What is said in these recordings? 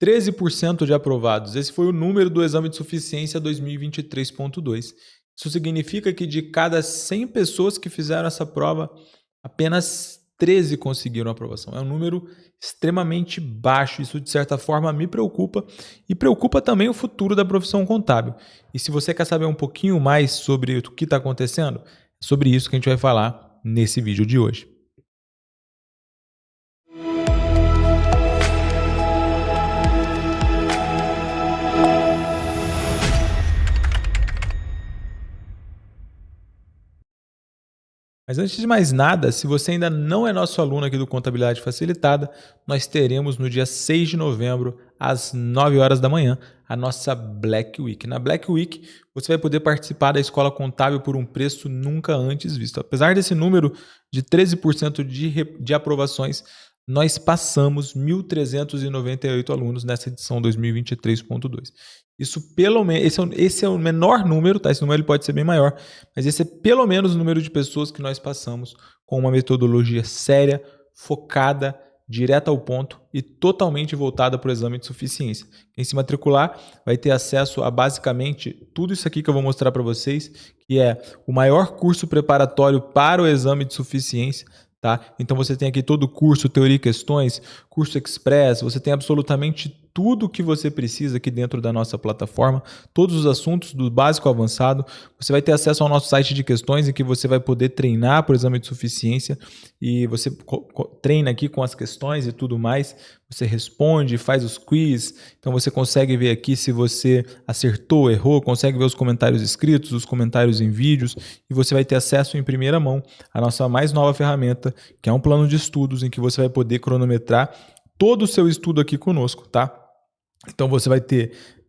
13% de aprovados. Esse foi o número do exame de suficiência 2023.2. Isso significa que de cada 100 pessoas que fizeram essa prova, apenas 13 conseguiram aprovação. É um número extremamente baixo. Isso, de certa forma, me preocupa e preocupa também o futuro da profissão contábil. E se você quer saber um pouquinho mais sobre o que está acontecendo, é sobre isso que a gente vai falar nesse vídeo de hoje. Mas antes de mais nada, se você ainda não é nosso aluno aqui do Contabilidade Facilitada, nós teremos no dia 6 de novembro, às 9 horas da manhã, a nossa Black Week. Na Black Week, você vai poder participar da Escola Contábil por um preço nunca antes visto. Apesar desse número de 13% de aprovações, nós passamos 1.398 alunos nessa edição 2023.2. Isso pelo menos, esse é o menor número, tá? Esse número ele pode ser bem maior, mas esse é pelo menos o número de pessoas que nós passamos com uma metodologia séria, focada, direta ao ponto e totalmente voltada para o exame de suficiência. Quem se matricular vai ter acesso a basicamente tudo isso aqui que eu vou mostrar para vocês, que é o maior curso preparatório para o exame de suficiência. Tá? Então você tem aqui todo o curso, teoria e questões, curso express, você tem absolutamente tudo o que você precisa aqui dentro da nossa plataforma, todos os assuntos do básico ao avançado. Você vai ter acesso ao nosso site de questões em que você vai poder treinar para o exame de suficiência e você treina aqui com as questões e tudo mais. Você responde, faz os quiz, então você consegue ver aqui se você acertou, errou, consegue ver os comentários escritos, os comentários em vídeos e você vai ter acesso em primeira mão à nossa mais nova ferramenta, que é um plano de estudos em que você vai poder cronometrar todo o seu estudo aqui conosco, tá? Então você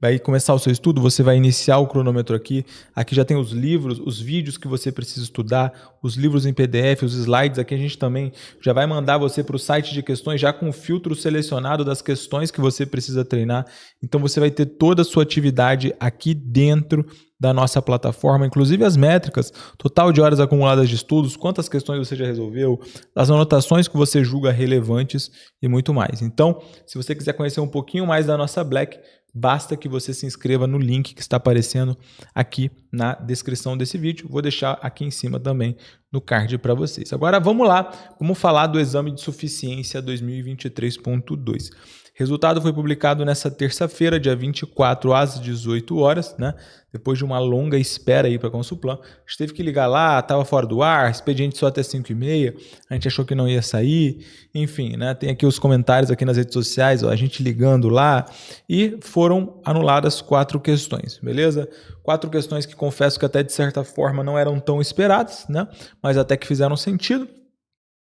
vai começar o seu estudo, você vai iniciar o cronômetro aqui. Aqui já tem os livros, os vídeos que você precisa estudar, os livros em PDF, os slides. Aqui a gente também já vai mandar você para o site de questões já com o filtro selecionado das questões que você precisa treinar. Então você vai ter toda a sua atividade aqui dentro da nossa plataforma, inclusive as métricas, total de horas acumuladas de estudos, quantas questões você já resolveu, as anotações que você julga relevantes e muito mais. Então, se você quiser conhecer um pouquinho mais da nossa Black, basta que você se inscreva no link que está aparecendo aqui na descrição desse vídeo. Vou deixar aqui em cima também no card para vocês. Agora vamos lá, vamos falar do exame de suficiência 2023.2. Resultado foi publicado nessa terça-feira, dia 24 às 18 horas, né? Depois de uma longa espera aí para a Consulplan. A gente teve que ligar lá, estava fora do ar, expediente só até 5h30, a gente achou que não ia sair, enfim, né? Tem aqui os comentários aqui nas redes sociais, ó, a gente ligando lá, e foram anuladas 4 questões, beleza? 4 questões que confesso que até de certa forma não eram tão esperadas, né? Mas até que fizeram sentido.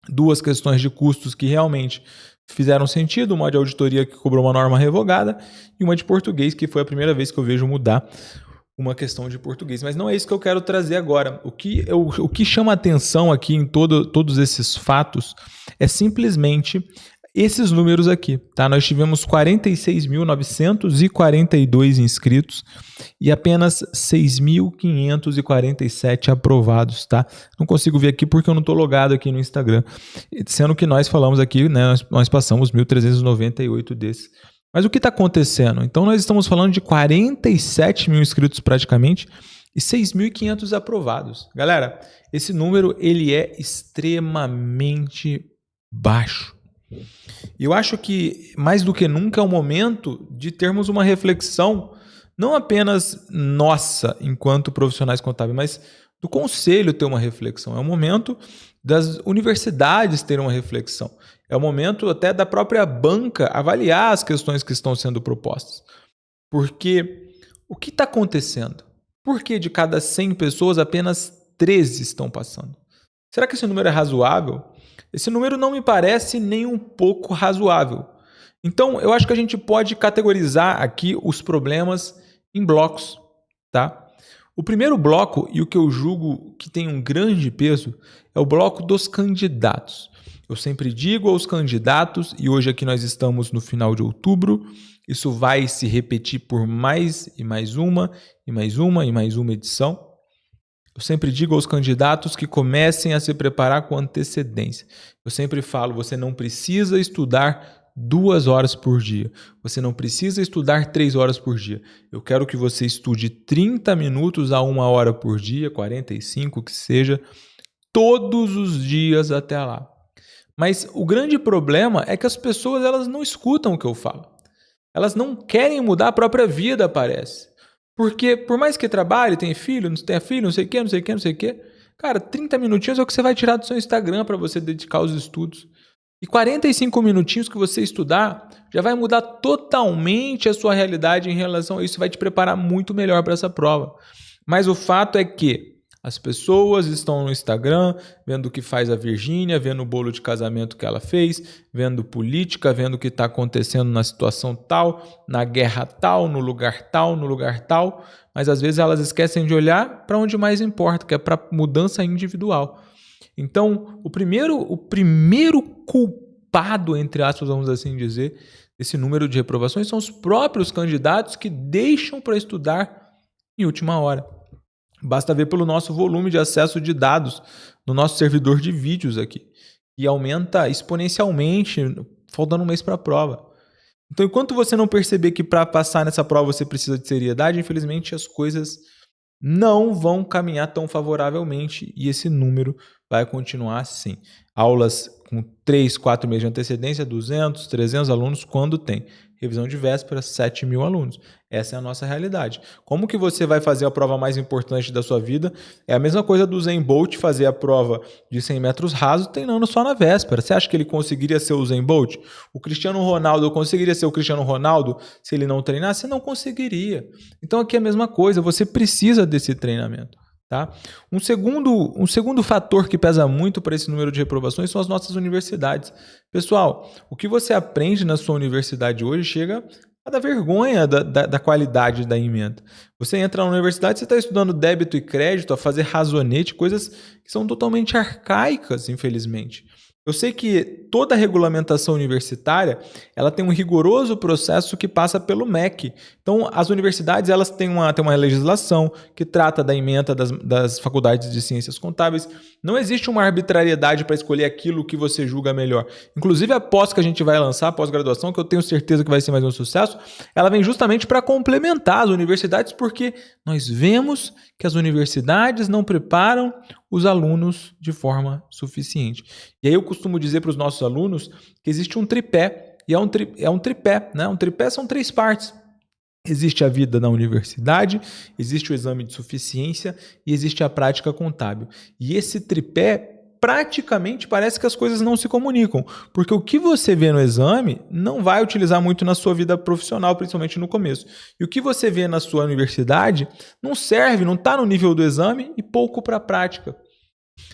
2 questões de custos que realmente fizeram sentido, uma de auditoria que cobrou uma norma revogada e uma de português, que foi a primeira vez que eu vejo mudar uma questão de português. Mas não é isso que eu quero trazer agora. O que chama atenção aqui em todos esses fatos é simplesmente esses números aqui, tá? Nós tivemos 46.942 inscritos e apenas 6.547 aprovados, tá? Não consigo ver aqui porque eu não estou logado aqui no Instagram, sendo que nós falamos aqui, né? Nós passamos 1.398 desses. Mas o que está acontecendo? Então nós estamos falando de 47 mil inscritos praticamente e 6.500 aprovados. Galera, esse número ele é extremamente baixo. E eu acho que, mais do que nunca, é o momento de termos uma reflexão, não apenas nossa, enquanto profissionais contábeis, mas do conselho ter uma reflexão. É o momento das universidades terem uma reflexão. É o momento até da própria banca avaliar as questões que estão sendo propostas. Porque o que está acontecendo? Por que de cada 100 pessoas apenas 13 estão passando? Será que esse número é razoável? Esse número não me parece nem um pouco razoável. Então, eu acho que a gente pode categorizar aqui os problemas em blocos, tá? O primeiro bloco, e o que eu julgo que tem um grande peso, é o bloco dos candidatos. Eu sempre digo aos candidatos, e hoje aqui nós estamos no final de outubro, isso vai se repetir por mais e mais uma, e mais uma, e mais uma edição. Eu sempre digo aos candidatos que comecem a se preparar com antecedência. Eu sempre falo, você não precisa estudar 2 horas por dia. Você não precisa estudar 3 horas por dia. Eu quero que você estude 30 minutos a 1 hora por dia, 45, que seja, todos os dias até lá. Mas o grande problema é que as pessoas elas não escutam o que eu falo. Elas não querem mudar a própria vida, parece. Porque por mais que trabalhe, tenha filho, não sei o quê, não sei o quê, não sei o quê, cara, 30 minutinhos é o que você vai tirar do seu Instagram para você dedicar aos estudos. E 45 minutinhos que você estudar já vai mudar totalmente a sua realidade em relação a isso, vai te preparar muito melhor para essa prova. Mas o fato é que as pessoas estão no Instagram vendo o que faz a Virgínia, vendo o bolo de casamento que ela fez, vendo política, vendo o que está acontecendo na situação tal, na guerra tal, no lugar tal, mas às vezes elas esquecem de olhar para onde mais importa, que é para mudança individual. Então, o primeiro culpado, entre aspas, vamos assim dizer, desse número de reprovações são os próprios candidatos que deixam para estudar em última hora. Basta ver pelo nosso volume de acesso de dados no nosso servidor de vídeos aqui, que aumenta exponencialmente, faltando um mês para a prova. Então, enquanto você não perceber que para passar nessa prova você precisa de seriedade, infelizmente as coisas não vão caminhar tão favoravelmente e esse número vai continuar assim. Aulas com 3, 4 meses de antecedência, 200, 300 alunos quando tem. Revisão de véspera, 7.000 alunos. Essa é a nossa realidade. Como que você vai fazer a prova mais importante da sua vida? É a mesma coisa do Usain Bolt fazer a prova de 100 metros rasos treinando só na véspera. Você acha que ele conseguiria ser o Usain Bolt? O Cristiano Ronaldo conseguiria ser o Cristiano Ronaldo se ele não treinasse? Não conseguiria. Então aqui é a mesma coisa, você precisa desse treinamento. Tá? Um segundo fator que pesa muito para esse número de reprovações são as nossas universidades. Pessoal, o que você aprende na sua universidade hoje chega a dar vergonha da qualidade da ementa. Você entra na universidade, você está estudando débito e crédito, a fazer razonete, coisas que são totalmente arcaicas, infelizmente. Eu sei que toda regulamentação universitária ela tem um rigoroso processo que passa pelo MEC. Então, as universidades elas têm uma legislação que trata da ementa das faculdades de ciências contábeis. Não existe uma arbitrariedade para escolher aquilo que você julga melhor. Inclusive, a pós que a gente vai lançar, a pós-graduação, que eu tenho certeza que vai ser mais um sucesso, ela vem justamente para complementar as universidades, porque nós vemos que as universidades não preparam os alunos de forma suficiente. E aí eu costumo dizer para os nossos alunos que existe um tripé, e é um tripé, né? Um tripé são 3 partes. Existe a vida na universidade, existe o exame de suficiência e existe a prática contábil. E esse tripé, praticamente, parece que as coisas não se comunicam, porque o que você vê no exame não vai utilizar muito na sua vida profissional, principalmente no começo. E o que você vê na sua universidade não serve, não está no nível do exame e pouco para a prática.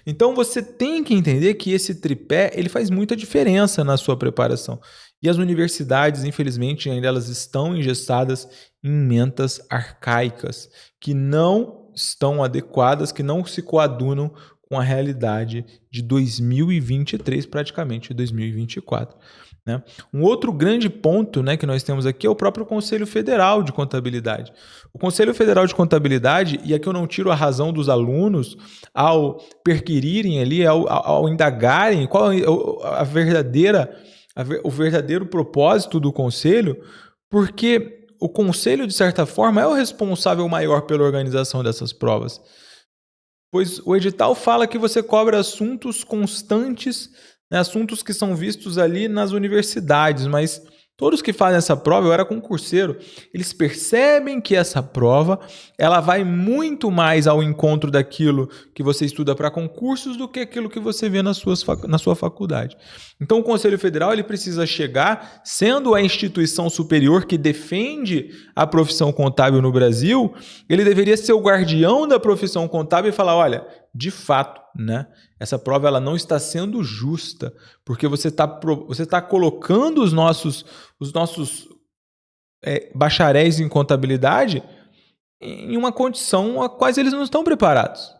Então você tem que entender que esse tripé ele faz muita diferença na sua preparação. E as universidades, infelizmente, ainda elas estão engessadas em mentas arcaicas, que não estão adequadas, que não se coadunam com a realidade de 2023, praticamente 2024. Né? Um outro grande ponto, né, que nós temos aqui é o próprio Conselho Federal de Contabilidade. O Conselho Federal de Contabilidade, e aqui eu não tiro a razão dos alunos ao perquirirem ali, ao indagarem qual é o verdadeiro propósito do Conselho, porque o Conselho, de certa forma, é o responsável maior pela organização dessas provas. Pois o edital fala que você cobra assuntos constantes, né, assuntos que são vistos ali nas universidades, mas todos que fazem essa prova, eu era concurseiro, eles percebem que essa prova ela vai muito mais ao encontro daquilo que você estuda para concursos do que aquilo que você vê na sua faculdade. Então o Conselho Federal ele precisa chegar, sendo a instituição superior que defende a profissão contábil no Brasil, ele deveria ser o guardião da profissão contábil e falar, olha, de fato, né, essa prova ela não está sendo justa, porque você tá colocando os nossos bacharéis em contabilidade em uma condição a quais eles não estão preparados.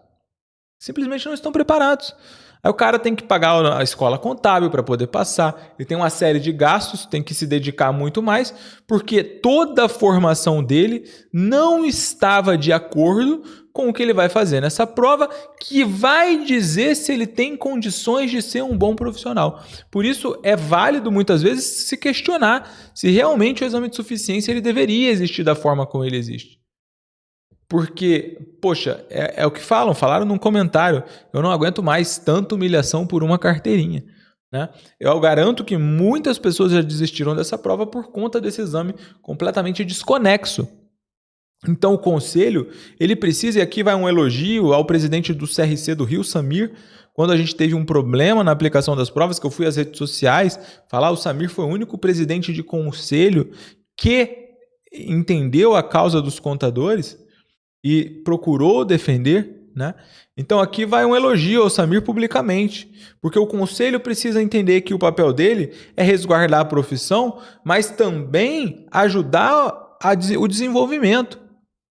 Simplesmente não estão preparados. Aí o cara tem que pagar a escola contábil para poder passar, ele tem uma série de gastos, tem que se dedicar muito mais, porque toda a formação dele não estava de acordo com o que ele vai fazer nessa prova, que vai dizer se ele tem condições de ser um bom profissional. Por isso é válido muitas vezes se questionar se realmente o exame de suficiência ele deveria existir da forma como ele existe. Porque, poxa, é o que falaram num comentário, eu não aguento mais tanta humilhação por uma carteirinha. Né? Eu garanto que muitas pessoas já desistiram dessa prova por conta desse exame completamente desconexo. Então o conselho, ele precisa, e aqui vai um elogio ao presidente do CRC do Rio, Samir, quando a gente teve um problema na aplicação das provas, que eu fui às redes sociais falar, o Samir foi o único presidente de conselho que entendeu a causa dos contadores e procurou defender, né? Então aqui vai um elogio ao Samir publicamente, porque o conselho precisa entender que o papel dele é resguardar a profissão, mas também ajudar o desenvolvimento.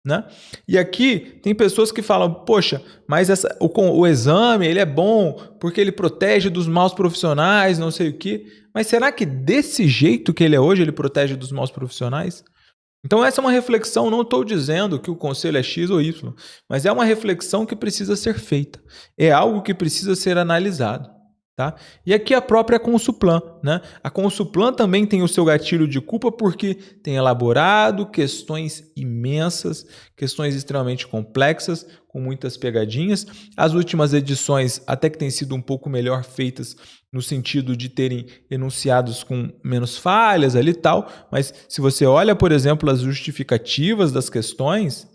Né? E aqui tem pessoas que falam, poxa, mas o exame ele é bom porque ele protege dos maus profissionais, não sei o quê. Mas será que desse jeito que ele é hoje, ele protege dos maus profissionais? Então essa é uma reflexão, não estou dizendo que o conselho é X ou Y, mas é uma reflexão que precisa ser feita. É algo que precisa ser analisado. Tá? E aqui a própria Consulplan, né? A Consulplan também tem o seu gatilho de culpa porque tem elaborado questões imensas, questões extremamente complexas, com muitas pegadinhas. As últimas edições até que têm sido um pouco melhor feitas no sentido de terem enunciados com menos falhas ali e tal, mas se você olha, por exemplo, as justificativas das questões,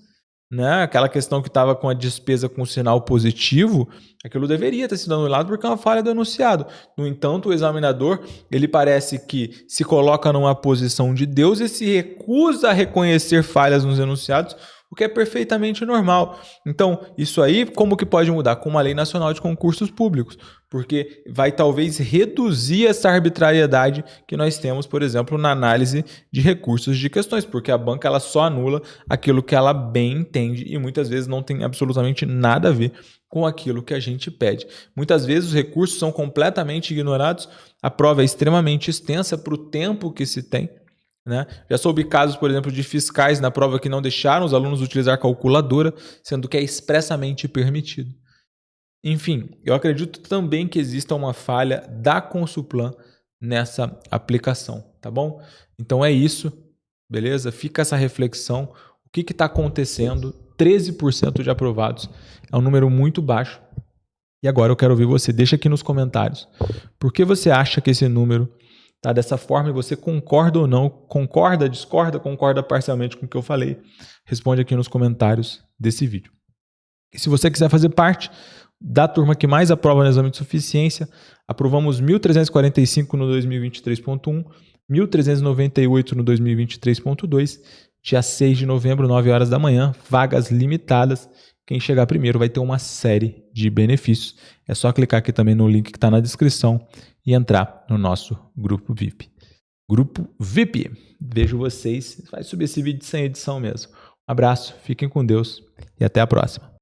né? Aquela questão que estava com a despesa com sinal positivo, aquilo deveria ter sido anulado porque é uma falha do enunciado. No entanto, o examinador, ele parece que se coloca numa posição de Deus e se recusa a reconhecer falhas nos enunciados, o que é perfeitamente normal. Então, isso aí, como que pode mudar? Com uma lei nacional de concursos públicos, porque vai talvez reduzir essa arbitrariedade que nós temos, por exemplo, na análise de recursos de questões, porque a banca ela só anula aquilo que ela bem entende e muitas vezes não tem absolutamente nada a ver com aquilo que a gente pede. Muitas vezes os recursos são completamente ignorados, a prova é extremamente extensa para o tempo que se tem. Né? Já soube casos, por exemplo, de fiscais na prova que não deixaram os alunos utilizar calculadora, sendo que é expressamente permitido. Enfim, eu acredito também que exista uma falha da Consulplan nessa aplicação, tá bom? Então é isso, beleza? Fica essa reflexão. O que está acontecendo? 13% de aprovados. É um número muito baixo. E agora eu quero ouvir você. Deixa aqui nos comentários. Por que você acha que esse número tá dessa forma e você concorda ou não? Concorda, discorda, concorda parcialmente com o que eu falei? Responde aqui nos comentários desse vídeo. E se você quiser fazer parte da turma que mais aprova no exame de suficiência, aprovamos 1.345 no 2023.1, 1.398 no 2023.2, dia 6 de novembro, 9 horas da manhã, vagas limitadas. Quem chegar primeiro vai ter uma série de benefícios. É só clicar aqui também no link que está na descrição e entrar no nosso grupo VIP. Grupo VIP. Vejo vocês. Vai subir esse vídeo sem edição mesmo. Um abraço, fiquem com Deus e até a próxima.